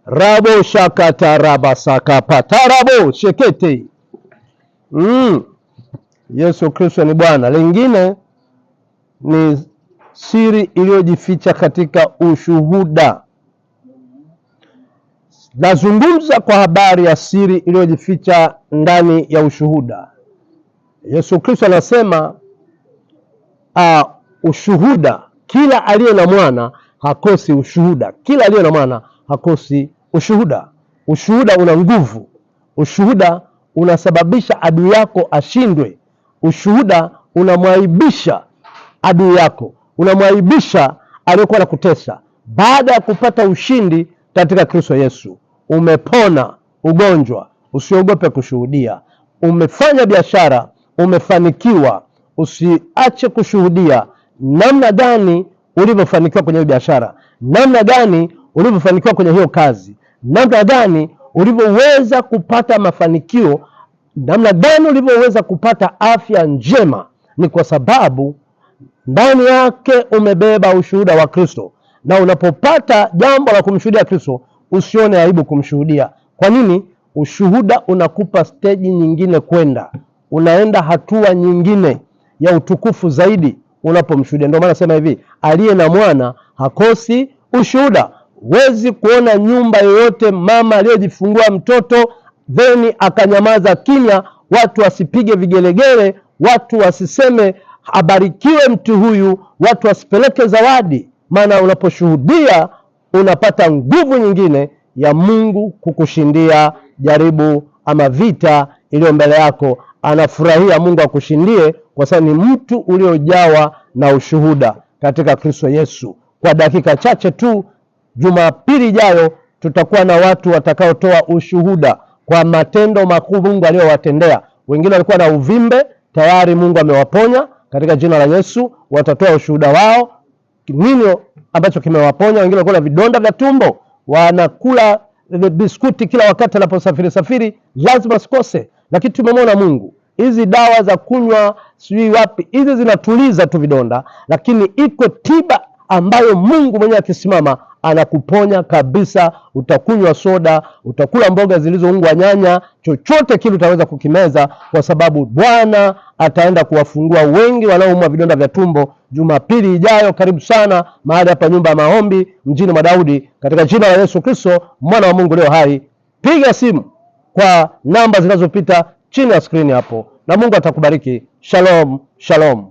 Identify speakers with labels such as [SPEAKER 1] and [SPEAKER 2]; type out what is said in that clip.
[SPEAKER 1] Rabo shakata rabasaka patarabo shekete. Yesu Kristo ni Bwana. Lingine ni siri iliyojificha katika ushuhuda. Nazungumza kwa habari ya siri iliyojificha ndani ya ushuhuda. Yesu Kristo anasema ushuhuda, kila aliye na mwana hakosi ushuhuda. Kila aliye na mwana hakosi ushuhuda. Ushuhuda una nguvu. Ushuhuda unasababisha adui yako ashindwe. Ushuhuda unamwaibisha adui yako, unamwaibisha aliyekuwa anakutesa. Baada ya kupata ushindi katika Kristo Yesu, umepona ugonjwa, usiogope kushuhudia. Umefanya biashara, umefanikiwa, usiache kushuhudia namna gani ulivyofanikiwa kwenye biashara, namna gani ulivyofanikiwa kwenye hiyo kazi, namna gani ulivyoweza kupata mafanikio, namna gani ulivyoweza kupata afya njema. Ni kwa sababu ndani yake umebeba ushuhuda wa Kristo. Na unapopata jambo la kumshuhudia Kristo, usione aibu kumshuhudia. Kwa nini? Ushuhuda unakupa stage nyingine kwenda, unaenda hatua nyingine ya utukufu zaidi unapomshuhudia. Ndio maana nasema hivi, aliye na mwana hakosi ushuhuda. Huwezi kuona nyumba yoyote mama aliyejifungua mtoto then akanyamaza kimya, watu wasipige vigelegele, watu wasiseme abarikiwe mtu huyu, watu wasipeleke zawadi. Maana unaposhuhudia unapata nguvu nyingine ya Mungu kukushindia jaribu ama vita iliyo mbele yako. Anafurahia Mungu akushindie kwa sababu ni mtu uliojawa na ushuhuda katika Kristo Yesu. Kwa dakika chache tu, Jumapili ijayo tutakuwa na watu watakaotoa ushuhuda kwa matendo makuu Mungu aliyowatendea. Wengine walikuwa na uvimbe, tayari Mungu amewaponya katika jina la Yesu. Watatoa ushuhuda wao, nini ambacho kimewaponya. Wengine walikuwa na vidonda vya tumbo, wanakula biskuti kila wakati anaposafiri, lazima sikose. Lakini tumemwona Mungu, hizi dawa za kunywa sijui wapi, hizi zinatuliza tu vidonda, lakini iko tiba ambayo Mungu mwenyewe akisimama anakuponya kabisa. Utakunywa soda, utakula mboga zilizoungwa nyanya, chochote kile utaweza kukimeza, kwa sababu Bwana ataenda kuwafungua wengi wanaoumwa vidonda vya tumbo Jumapili ijayo. Karibu sana mahali hapa, nyumba ya maombi mjini mwa Daudi, katika jina la Yesu Kristo mwana wa Mungu leo hai. Piga simu kwa namba zinazopita chini ya screen hapo, na Mungu atakubariki. Shalom, shalom.